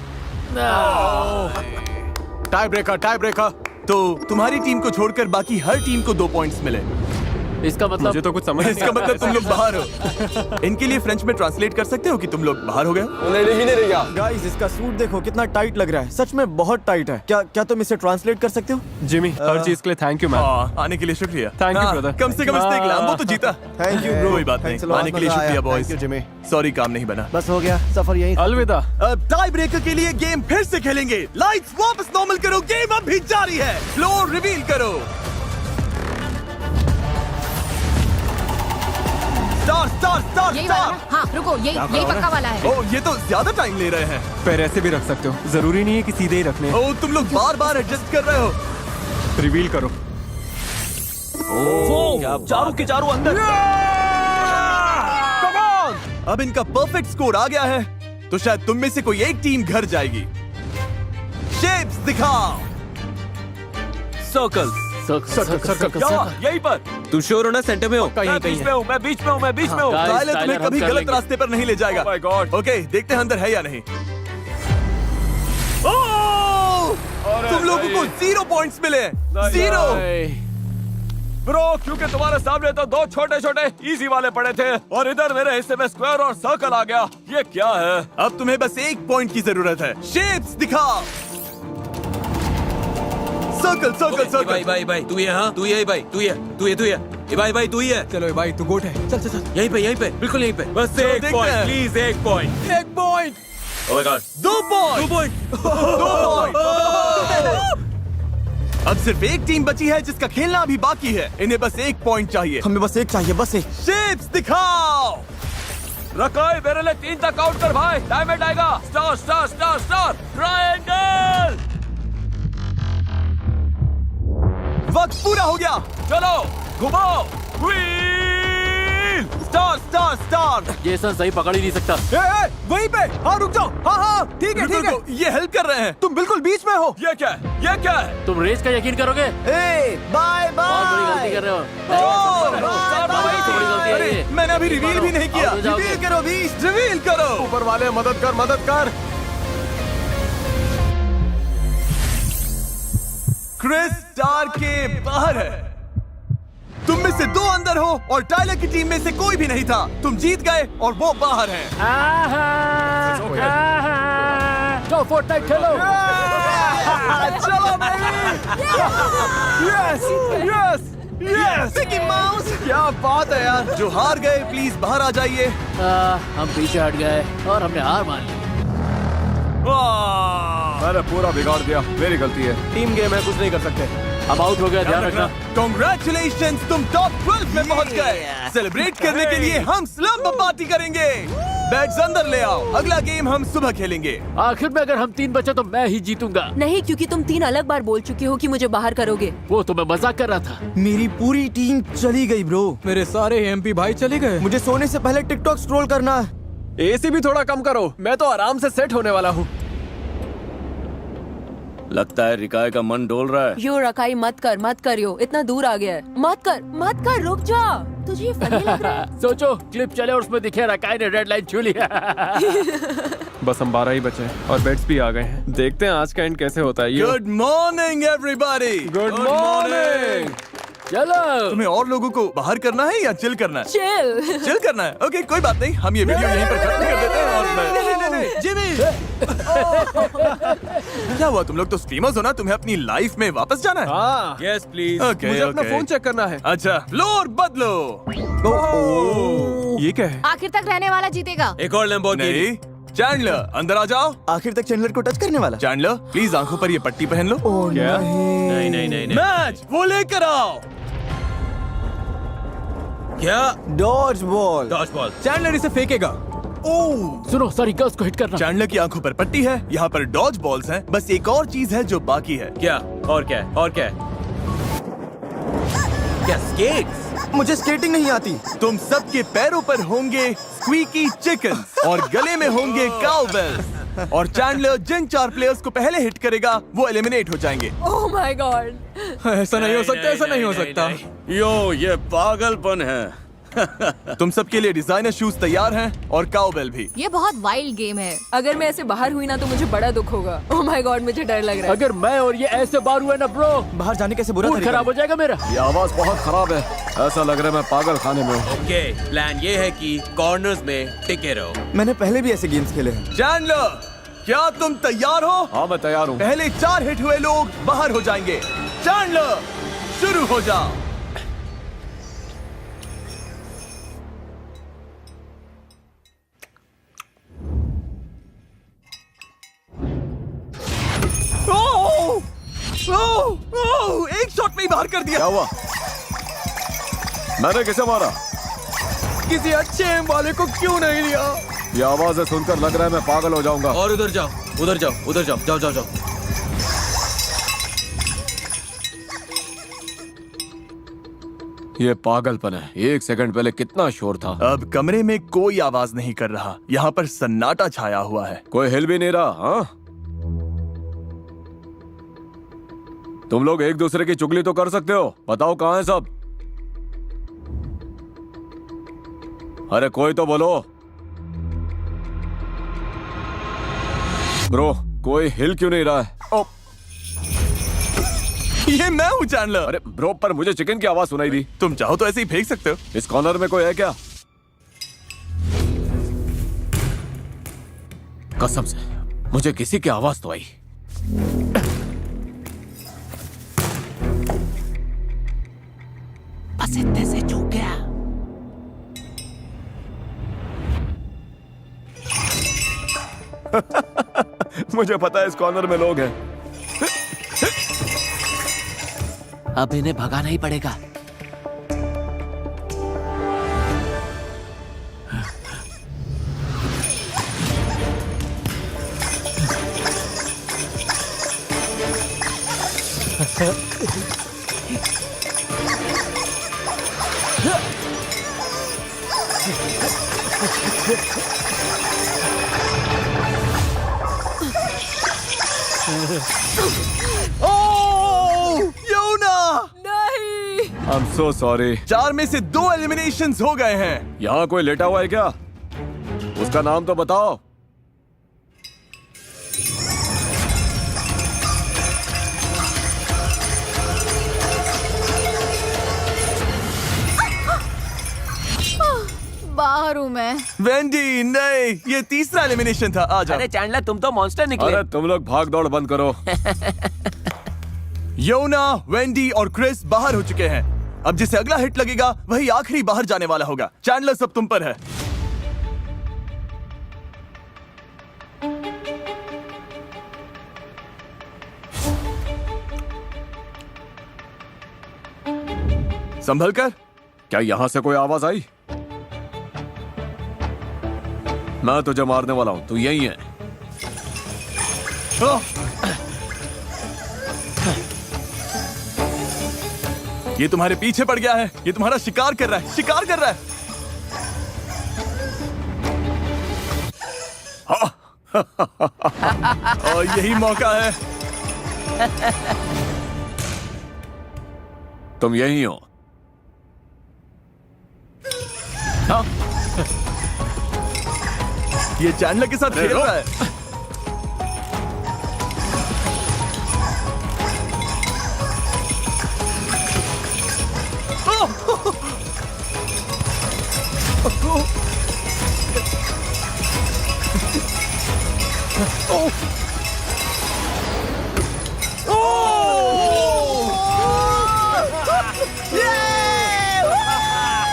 Tie breaker. तो तुम्हारी टीम को छोड़कर बाकी हर टीम को 2 पॉइंट्स मिले। इसका मतलब मुझे तो कुछ समझ नहीं इसका मतलब तुम लोग बाहर हो। इनके लिए फ्रेंच में ट्रांसलेट कर सकते हो कि तुम लोग बाहर हो गए? गाइस, इसका सूट देखो कितना टाइट लग रहा है। सच में बहुत टाइट है। क्या तुम इसे ट्रांसलेट कर सकते हो? जिमी, हर चीज के लिए थैंक यू मैम। हाँ, आने के लिए शुक्रिया। Thank you, हाँ, brother. कम से कम इसने एक लैम्बो तो जीता। Thank you bro. कोई बात नहीं, आने के लिए शुक्रिया बॉयज। सॉरी, काम नहीं बना। बस हो गया, सफर यही। अलविदा। अब टाई ब्रेकर के लिए गेम फिर से खेलेंगे। लाइट्स वापस नॉर्मल करो, गेम अब भी जारी है। फ्लोर रिवील करो। स्टार स्टार स्टार यही वाला स्टार। ना? हाँ रुको, यही पक्का वाला है। ओ, ये तो ज्यादा टाइम ले रहे हैं। पैर ऐसे भी रख सकते हो, जरूरी नहीं है कि सीधे ही रखने। ओ, तुम लोग बार बार एडजस्ट कर रहे हो। रिवील करो। चारों के चारों अंदर। अब इनका परफेक्ट स्कोर आ गया है, तो शायद तुम में से कोई एक टीम घर जाएगी। शेप्स दिखाओ। सर्कल। यहीं पर। तू श्योर हो ना सेंटर में हो? मैं बीच में हूँ, मैं बीच में हूँ, मैं बीच में हूँ। टाइलर तुम्हें कभी गलत रास्ते पर नहीं ले जाएगा। Oh my God. ओके, देखते हैं अंदर है या नहीं। तुम लोगों को 0 पॉइंट्स मिले। 0। ब्रो, क्योंकि तुम्हारे सामने तो 2 छोटे छोटे इजी वाले पड़े थे और इधर मेरे हिस्से में स्क्वायर और सर्कल आ गया। ये क्या है? अब तुम्हें बस 1 पॉइंट की जरूरत है। शेप्स दिखाओ। Circle circle circle. भाई तू ये, हाँ तू ये भाई, तू ये भाई तू ये। चलो भाई तू गोट है, चल चल चल। यहीं पे बिल्कुल यहीं पे। बस चलो, 1 देखते पॉइंट हैं। Please, 1 point. 1 point. Oh my God, 2 point. 2 point. 2 point. अब सिर्फ एक टीम बची है जिसका खेलना अभी बाकी है। इन्हें बस 1 पॉइंट चाहिए। हमें बस एक चाहिए, बस एक। शेप्स दिखाओ। रकाई, मेरे लिए 3 तक काउंट कर भाई। डायमंड आएगा। Star star star star triangle. वक्त पूरा हो गया। चलो घुमाओ। व्हील। Star star star. ये सन सही पकड़ ही नहीं सकता। वहीं पे। हाँ रुक जाओ। हाँ ठीक है ठीक है। रुको, ये हेल्प कर रहे हैं। तुम बिल्कुल बीच में हो। ये क्या है? ये क्या है? तुम रेस का यकीन करोगे? बाय बहुत बड़ी गलती बाय। कर रहे हो। बाय। बड़ी गलती है अरे ये। मैंने अभी रिवील भी नहीं किया। आओ, जाओगे। रिवील करो बीच, रिवील करो। ऊपर वाले मदद कर, मदद कर। क्रिस स्टार के बाहर है। तुम में से 2 अंदर हो और टाइलर की टीम में से कोई भी नहीं था। तुम जीत गए और वो बाहर हैं। जाओ फोर्टनाइट खेलो। चलो yes yes yes. Mickey mouse, क्या बात है यार। जो हार गए प्लीज बाहर आ जाइए। हम पीछे हट गए और हमने हार मान ली। मैंने पूरा बिगाड़ दिया, मेरी गलती है। टीम गेम है, कुछ नहीं कर सकते। अब आउट हो गया, ध्यान रखना। Congratulations, तुम टॉप 12 में पहुंच गए। सेलिब्रेट करने के लिए हम स्लम्प पार्टी करेंगे। बैग्स अंदर ले आओ। अगला गेम हम सुबह खेलेंगे। आखिर में अगर हम 3 बचे तो मैं ही जीतूंगा। नहीं, क्योंकि तुम 3 अलग बार बोल चुके हो कि मुझे बाहर करोगे। वो तो मैं मजाक कर रहा था। मेरी पूरी टीम चली गई ब्रो। मेरे सारे एमपी भाई चले गए। मुझे सोने से पहले टिकटॉक स्क्रॉल करना है। एसी भी थोड़ा कम करो, मैं तो आराम से सेट होने वाला हूँ। लगता है रिकाय का मन डोल रहा है। यो रकाई, मत करियो, इतना दूर आ गया है। मत कर, रुक जा। तुझे ये फनी लग रहा है? सोचो क्लिप चले और उसमें दिखे रकाई ने रेड लाइन छू लिया। बस हम 12 ही बचे हैं और बेड्स भी आ गए हैं। देखते हैं आज का एंड कैसे होता है। Good morning everybody. Good morning. चलो तुम्हें और लोगों को बाहर करना है या चिल करना है? चिल करना है। ओके, कोई बात नहीं, हम ये वीडियो यहीं पर खत्म कर देते हैं। और जिमी क्या हुआ? तुम लोग तो स्ट्रीमर्स हो ना, तुम्हें अपनी लाइफ में वापस जाना है? हाँ, यस प्लीज। ओके मुझे अपना ओके। फोन चेक करना है। अच्छा, फ्लोर बदलो। ये क्या है? आखिर तक रहने वाला जीतेगा। एक और लैम्बोर्गिनी। नहीं, चैंडलर अंदर आ जाओ। आखिर तक चैंडलर को टच करने वाला। चैंडलर प्लीज आंखों पर ये पट्टी पहन लो। क्या? नहीं। मैच वो लेकर आओ। क्या? Dodge ball. Dodge ball. Chandler इसे फेंकेगा। सुनो, सारी गर्ल्स को हिट करना। चैंडलर की आंखों पर पट्टी है, यहाँ पर डॉज बॉल्स हैं। बस एक और चीज है जो बाकी है। क्या? और क्या है? और क्या है? क्या स्केट्स? मुझे स्केटिंग नहीं आती। तुम सबके पैरों पर होंगे स्क्वीकी चिकन और गले में होंगे काउबेल्स। और चैंडलर जिन 4 प्लेयर्स को पहले हिट करेगा वो एलिमिनेट हो जाएंगे। Oh my God. ऐसा नहीं हो सकता, ऐसा नहीं हो सकता। यो, ये पागलपन है। तुम सबके लिए डिजाइनर शूज तैयार हैं और काउबेल भी। ये बहुत वाइल्ड गेम है। अगर मैं ऐसे बाहर हुई ना तो मुझे बड़ा दुख होगा। ओह माय गॉड, मुझे डर लग रहा है। अगर मैं और ये ऐसे बार हुए ना ब्रो, बाहर जाने कैसे बुरा मूड तरीका खराब हो जाएगा मेरा। ये आवाज बहुत खराब है। ऐसा लग रहा है मैं पागल खाने में हूँ। ओके, प्लान ये है कि कॉर्नर्स में टिके रहो। मैंने पहले भी ऐसे गेम्स खेले हैं। चैंडलर, क्या तुम तैयार हो? हाँ, मैं तैयार हूँ। पहले 4 हिट हुए लोग बाहर हो जाएंगे। चैंडलर शुरू हो जाओ। एक शॉट में ही बाहर कर दिया। क्या हुआ? मैंने किसे मारा? किसी अच्छे एम वाले को क्यों नहीं लिया? ये आवाजें सुनकर लग रहा है मैं पागल हो जाऊंगा। और उधर जाओ। जाओ। ये पागलपन है। 1 सेकंड पहले कितना शोर था। अब कमरे में कोई आवाज नहीं कर रहा। यहाँ पर सन्नाटा छाया हुआ है। कोई हिल भी नहीं रहा। हाँ, तुम लोग एक दूसरे की चुगली तो कर सकते हो, बताओ कहाँ है सब? अरे कोई तो बोलो। ब्रो कोई हिल क्यों नहीं रहा है? ओ, ये मैं हूँ चैंडलर। अरे ब्रो पर मुझे चिकन की आवाज सुनाई दी। तुम चाहो तो ऐसे ही फेंक सकते हो। इस कॉर्नर में कोई है क्या? कसम से मुझे किसी की आवाज तो आई। बस इतने से चूक गया। मुझे पता है इस कॉर्नर में लोग हैं। अब इन्हें भगाना ही पड़ेगा। योना! I am so sorry. 4 में से 2 एलिमिनेशंस हो गए हैं। यहाँ कोई लेटा हुआ है क्या? उसका नाम तो बताओ। बाहर हूँ मैं। वेंडी नहीं, ये तीसरा एलिमिनेशन था। आ जाओ। अरे चैंडलर तुम तो मॉन्स्टर निकले। अरे तुम लोग भाग दौड़ बंद करो। योना, वेंडी और क्रिस बाहर हो चुके हैं। अब जिसे अगला हिट लगेगा वही आखिरी बाहर जाने वाला होगा। चैंडलर सब तुम पर है। संभल कर। क्या यहाँ से कोई आवाज आई? मैं तुझे मारने वाला हूँ, तू यही है। ये तुम्हारे पीछे पड़ गया है। ये तुम्हारा शिकार कर रहा है, शिकार कर रहा है। और यही मौका है। तुम यही हो। ये चैंडलर के साथ खेल रहा है।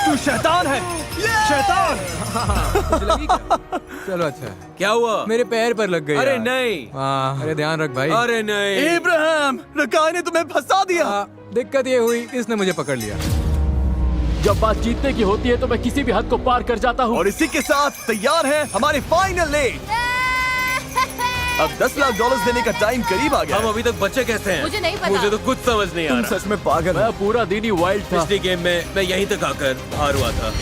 तू शैतान है, शैतान। चलो अच्छा है। क्या हुआ? मेरे पैर पर लग गई। अरे यार। नहीं। हाँ, अरे ध्यान रख भाई। अरे नहीं। इब्राहिम, रकाय ने तुम्हें फंसा दिया। दिक्कत ये हुई, इसने मुझे पकड़ लिया। जब बात जीतने की होती है तो मैं किसी भी हद को पार कर जाता हूँ। और इसी के साथ तैयार है हमारे फाइनल लेग। अब $10 लाख देने का टाइम करीब आ गया। हम अभी तक बचे कैसे हैं? मुझे नहीं पता। मुझे तो कुछ समझ नहीं आ रहा। सच में पागल। मैं पूरा दिन ही वाइल्ड था। पिछली गेम में मैं यहीं तक आकर हार हुआ था।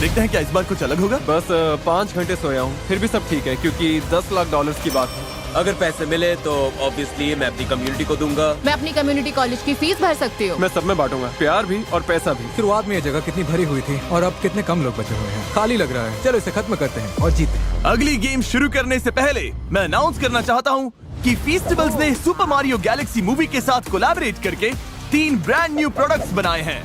देखते हैं क्या इस बार कुछ अलग होगा। बस 5 घंटे सोया हूँ, फिर भी सब ठीक है क्योंकि $10 लाख की बात है। अगर पैसे मिले तो ऑब्वियसली मैं अपनी कम्युनिटी को दूंगा। मैं अपनी कम्युनिटी कॉलेज की फीस भर सकती हूँ। मैं सब में बांटूंगा, प्यार भी और पैसा भी। शुरुआत में ये जगह कितनी भरी हुई थी और अब कितने कम लोग बचे हुए हैं। खाली लग रहा है। चलो इसे खत्म करते हैं और जीते हैं। अगली गेम शुरू करने से पहले मैं अनाउंस करना चाहता हूँ कि फेस्टिवल्स ने सुपर मारियो गैलेक्सी मूवी के साथ कोलैबोरेट करके 3 ब्रांड न्यू प्रोडक्ट्स बनाए हैं।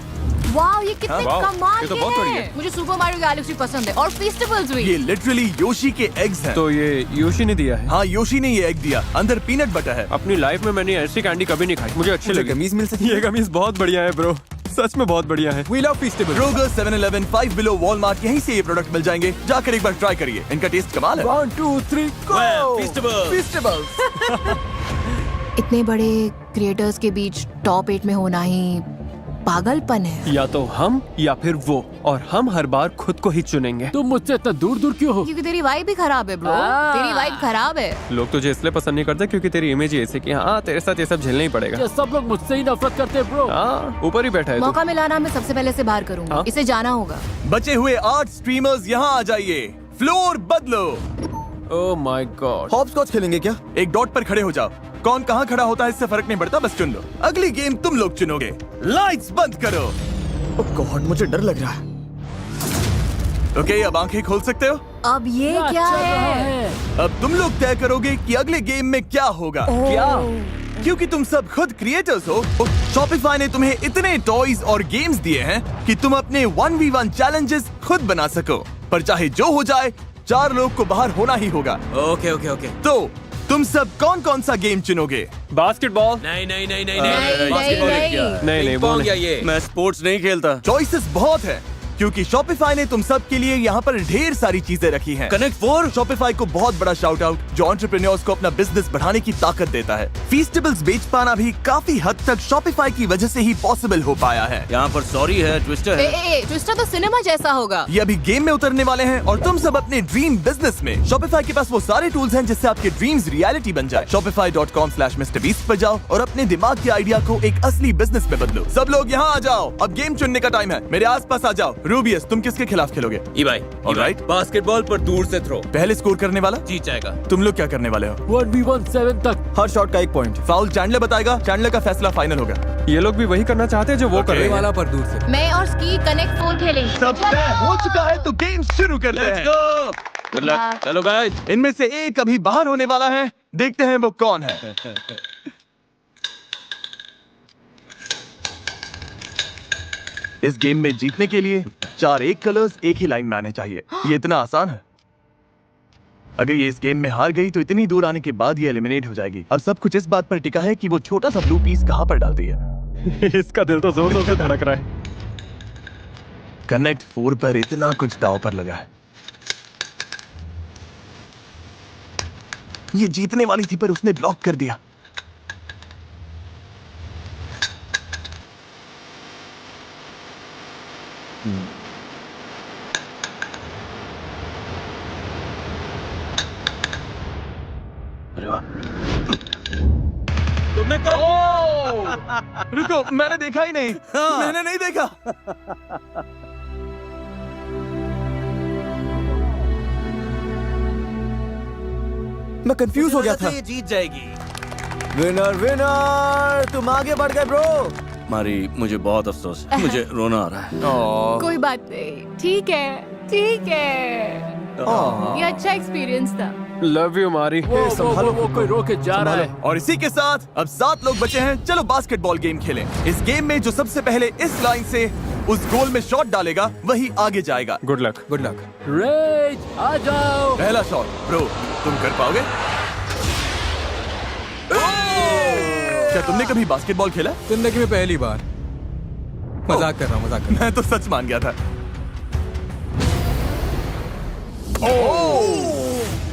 वाह, ये कितने वाह, कमाल ये तो के बहुत बढ़िया हैं। है। मुझे सुपर मारियो गैलेक्सी पसंद है और फेस्टिवल्स भी। ये लिटरली योशी के एग्स हैं। तो ये योशी ने दिया है। हाँ, योशी ने ये एग दिया। अंदर पीनट बटर है। अपनी लाइफ में मैंने ऐसी कैंडी कभी नहीं खाई, मुझे अच्छी लगी। कमीज मिल सकती ये कमीज बहुत बढ़िया है ब्रो, सच में बहुत बढ़िया है। We love festivals। Kroger, 7-Eleven, 5 Below, Walmart, यहीं से ये प्रोडक्ट मिल जाएंगे। जाकर एक बार ट्राई करिए, इनका टेस्ट कमाल है। 1 2 3 फेस्टिवल। इतने बड़े क्रिएटर्स के बीच टॉप 8 में होना ही पागलपन है। या तो हम या फिर वो, और हम हर बार खुद को ही चुनेंगे। तुम मुझसे इतना दूर दूर क्यों हो? क्योंकि तेरी वाइब भी खराब है ब्रो। तेरी वाइब खराब है। लोग तुझे इसलिए पसंद नहीं करते क्योंकि तेरी इमेज ही ऐसी कि हाँ तेरे साथ ये सब झेलना ही पड़ेगा। ये सब लोग मुझसे ही नफरत करते हैं ब्रो। हाँ ऊपर ही बैठा है तू। मौका मिला ना, मैं सबसे पहले से बाहर करूंगा। हाँ? इसे जाना होगा। बचे हुए 8 स्ट्रीमर्स यहाँ आ जाइए। फ्लोर बदलो। Oh my God. हॉपस्कॉच खेलेंगे क्या? एक डॉट पर खड़े हो जाओ। कौन कहाँ खड़ा होता है इससे फर्क नहीं पड़ता, बस चुन लो। अगली गेम तुम लोग चुनोगे। लाइट्स बंद करो। गॉड, मुझे डर लग रहा है। ओके, अब आंखें खोल सकते हो। अब ये क्या है? अब तुम लोग तय करोगे कि अगले गेम में क्या होगा। क्या? क्योंकि तुम सब खुद क्रिएटर्स हो, शॉपिफाई ने तुम्हें इतने टॉयज और गेम्स दिए हैं कि तुम अपने 1v1 चैलेंजेस खुद बना सको। पर चाहे जो हो जाए, 4 लोग को बाहर होना ही होगा। Okay okay okay. तो तुम सब कौन कौन सा गेम चुनोगे? बास्केटबॉल। नहीं नहीं नहीं नहीं नहीं, बास्केटबॉल नहीं, क्या? नहीं, पिंग वो पोंग नहीं। या ये? मैं स्पोर्ट्स नहीं खेलता। चॉइसेस बहुत है क्योंकि शॉपिफाई ने तुम सब के लिए यहाँ पर ढेर सारी चीजें रखी हैं। कनेक्ट 4। शॉपिफाई को बहुत बड़ा शाउट आउट जो एंटरप्रेन्योर्स को अपना बिजनेस बढ़ाने की ताकत देता है। फीस्टेबल्स बेच पाना भी काफी हद तक शॉपिफाई की वजह से ही पॉसिबल हो पाया है। यहाँ पर सॉरी है, ट्विस्टर है। ट्विस्टर तो सिनेमा जैसा होगा। ये अभी गेम में उतरने वाले हैं और तुम सब अपने ड्रीम बिजनेस में शॉपिफाई के पास वो सारे टूल्स हैं जिससे आपके ड्रीम्स रियलिटी बन जाए। shopify.com/MrBeast पर जाओ और अपने दिमाग के आइडिया को एक असली बिजनेस में बदलो। सब लोग यहाँ आ जाओ, अब गेम चुनने का टाइम है। मेरे आसपास आ जाओ। रूबियस, तुम किसके खिलाफ खेलोगे? भाई Alright. बास्केटबॉल पर दूर से थ्रो पहले स्कोर करने वाला जीत जाएगा। तुम लोग क्या करने वाले हो? 1v1 7 तक। हर शॉट का 1 पॉइंट। फाउल चैंडलर बताएगा, चैंडलर का फैसला फाइनल होगा। ये लोग भी वही करना चाहते हैं जो वो कर रहे ये हैं। वाला पर दूर से। मैं और स्की कनेक्ट 4 खेलेंगे। सब तय हो चुका है तो गेम शुरू करते हैं। Good luck. चलो गाइस। इनमें से एक अभी बाहर होने वाला है, देखते हैं वो कौन है। इस गेम में जीतने के लिए 4 एक कलर्स एक ही लाइन में आने चाहिए। ये इतना आसान है। अगर ये इस गेम में हार गई तो इतनी दूर आने के बाद ये एलिमिनेट हो जाएगी। अब सब कुछ इस बात पर टिका है कि वो छोटा सा ब्लू पीस कहां पर डालती है। इसका दिल तो जोर जोर से धड़क रहा है। कनेक्ट 4 पर इतना कुछ दांव पर लगा है। ये जीतने वाली थी पर उसने ब्लॉक कर दिया। तुमने रुको, मैंने देखा ही नहीं। मैंने नहीं देखा। मैं कंफ्यूज हो गया था। ये जीत जाएगी। विनर विनर, तुम आगे बढ़ गए ब्रो। मारी, मुझे बहुत अफसोस है। मुझे रोना आ रहा है। कोई बात नहीं, ठीक है ठीक है। ये अच्छा एक्सपीरियंस था। लव यू मारी। वो कोई रोके जा रहा है। और इसी के साथ अब 7 लोग बचे हैं। चलो बास्केटबॉल गेम खेलें। इस गेम में जो सबसे पहले इस लाइन से उस गोल में शॉट डालेगा वही आगे जाएगा। Good luck. Good luck. रेज आ जाओ। पहला शॉट ब्रो, तुम कर पाओगे? क्या तुमने कभी बास्केटबॉल खेला? जिंदगी में पहली बार। मजाक कर रहा हूँ, मजाक कर रहा मैं तो सच मान गया था।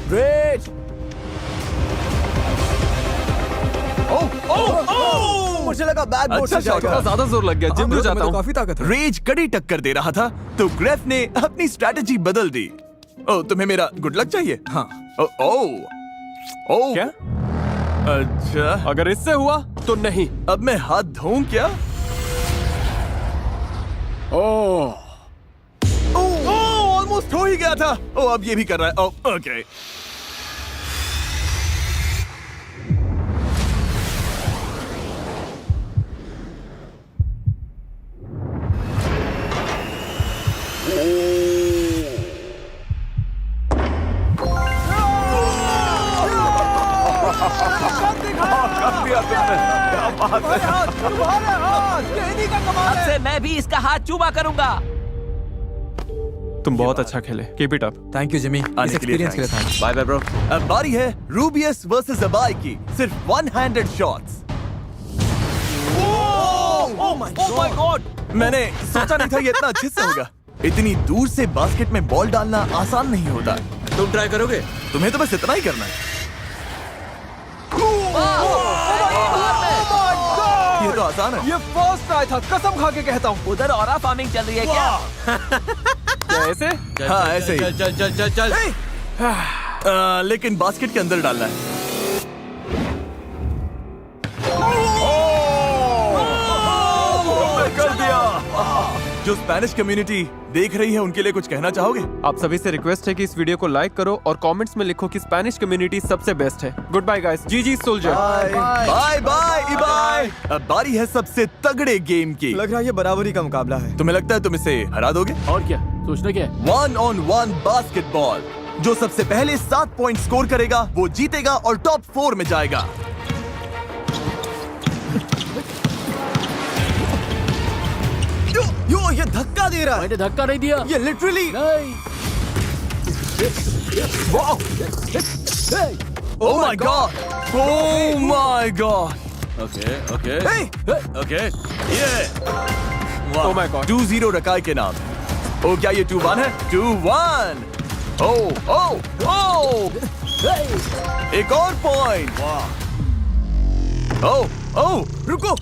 ग्रेट। मुझे लगा बैकबोर्ड अच्छा से शॉट जाएगा। था। ज्यादा जोर लग गया। हूँ। जिम ब्रो, जाता तुम्हें तो हूँ। काफी ताकत है। रेज कड़ी टक्कर दे रहा था तो ग्रेफ ने अपनी स्ट्रैटेजी बदल दी। ओ, तुम्हें मेरा गुड लक चाहिए? हाँ। ओ, ओ, ओ, क्या? अच्छा, अगर इससे हुआ तो नहीं। अब मैं हाथ धोऊं क्या? ऑलमोस्ट हो ही गया था। ओ, अब ये भी कर रहा है। ओ, ओके। अब से मैं भी इसका हाथ चूमा करूंगा। तुम बहुत अच्छा खेले। Keep it up. Thank you Jimmy, इस आने के लिए एक्सपीरियंस के लिए thanks। Thanks. Bye bye bro. अब बारी है रूबियस वर्सेस अबाई की। सिर्फ 1-handed shots. Oh my God. मैंने सोचा नहीं था ये इतना अच्छे से होगा। इतनी दूर से बास्केट में बॉल डालना आसान नहीं होता। तुम ट्राई करोगे? तुम्हें तो बस इतना ही करना है। ये तो आसान है। ये फर्स्ट ट्राई था, कसम खा के कहता हूँ। उधर ऑरा फार्मिंग चल रही है क्या? क्या ऐसे? हाँ, ऐसे ही। चल चल चल चल चल। लेकिन बास्केट के अंदर डालना है। कर दिया। जो स्पेनिश कम्युनिटी देख रही है उनके लिए कुछ कहना चाहोगे? आप सभी से रिक्वेस्ट है कि इस वीडियो को लाइक करो और कमेंट्स में लिखो कि स्पेनिश कम्युनिटी सबसे बेस्ट है। Goodbye guys. जी सोल्जर। बाय बाय इबाय। अब बारी है सबसे तगड़े गेम की। लग रहा है ये बराबरी का मुकाबला है। तुम्हें लगता है तुम इसे हरा दोगे? और क्या सोचना क्या है? 1-on-1 basketball. जो सबसे पहले 7 पॉइंट स्कोर करेगा वो जीतेगा और टॉप 4 में जाएगा। यो ये धक्का दे रहा है। मैंने धक्का नहीं दिया। ये लिटरली नहीं। Oh my god! Oh my god! Okay okay Hey! Okay ये Oh my god. 2-0 रकाय के नाम। ओ क्या ये 2-1 है? 2-1। ओ एक और पॉइंट। ओ रुको।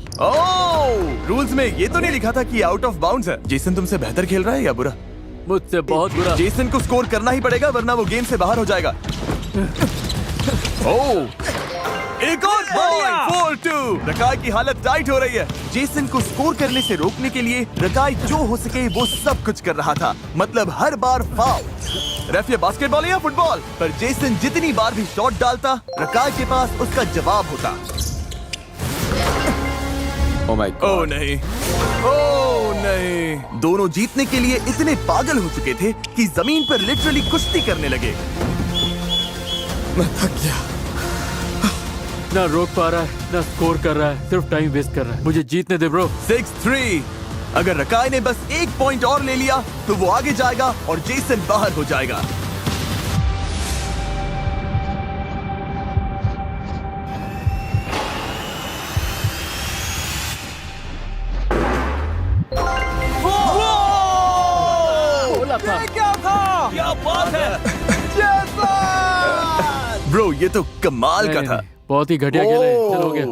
रूल्स में ये तो नहीं लिखा था कि आउट ऑफ बाउंड्स है। जेसन तुमसे बेहतर खेल रहा है या बुरा? मुझसे बहुत बुरा। जेसन को स्कोर करना ही पड़ेगा वरना वो गेम से बाहर हो जाएगा। एक और पॉइंट। 4-2। रकाय की हालत टाइट हो रही है। जेसन को स्कोर करने से रोकने के लिए रकाय जो हो सके वो सब कुछ कर रहा था, मतलब हर बार फाउल। रेफ ये बास्केटबॉल या फुटबॉल? पर जेसन जितनी बार भी शॉट डालता रकाय के पास उसका जवाब होता। Oh my God. ओह नहीं, ओह नहीं। दोनों जीतने के लिए इतने पागल हो चुके थे कि जमीन पर लिटरली कुश्ती करने लगे। मैं थक गया। ना रोक पा रहा है ना स्कोर कर रहा है, सिर्फ टाइम वेस्ट कर रहा है। मुझे जीतने दे ब्रो। 6-3। अगर रकाय ने बस 1 पॉइंट और ले लिया तो वो आगे जाएगा और जेसन बाहर हो जाएगा। बोला था। क्या बात है। ब्रो ये तो कमाल का था। बहुत ही घटिया खेला है। चलो हो गया।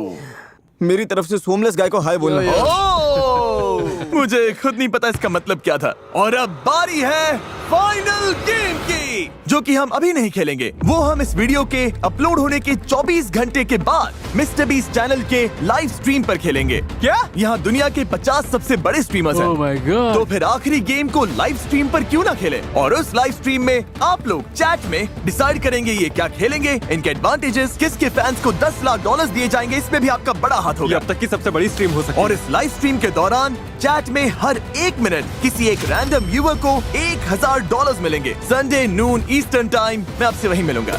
मेरी तरफ से सोमलेस गाय को हाय बोलना। ओह, मुझे खुद नहीं पता इसका मतलब क्या था। और अब बारी है फाइनल गेम की, जो कि हम अभी नहीं खेलेंगे। वो हम इस वीडियो के अपलोड होने के 24 घंटे के बाद मिस्टर बीस्ट चैनल के लाइव स्ट्रीम पर खेलेंगे। क्या यहाँ दुनिया के 50 सबसे बड़े स्ट्रीमर्स हैं। Oh my God. तो फिर आखिरी गेम को लाइव स्ट्रीम पर क्यों ना खेलें? और उस लाइव स्ट्रीम में आप लोग चैट में डिसाइड करेंगे ये क्या खेलेंगे, इनके एडवांटेजेस, किसके फैंस को $10 लाख दिए जाएंगे, इसमें भी आपका बड़ा हाथ ये होगा। अब तक की सबसे बड़ी स्ट्रीम हो सकती है। और इस लाइव स्ट्रीम के दौरान चैट में हर 1 मिनट किसी एक रैंडम व्यूअर को $1000 मिलेंगे। संडे नून ईस्टर्न टाइम मैं आपसे वहीं मिलूंगा।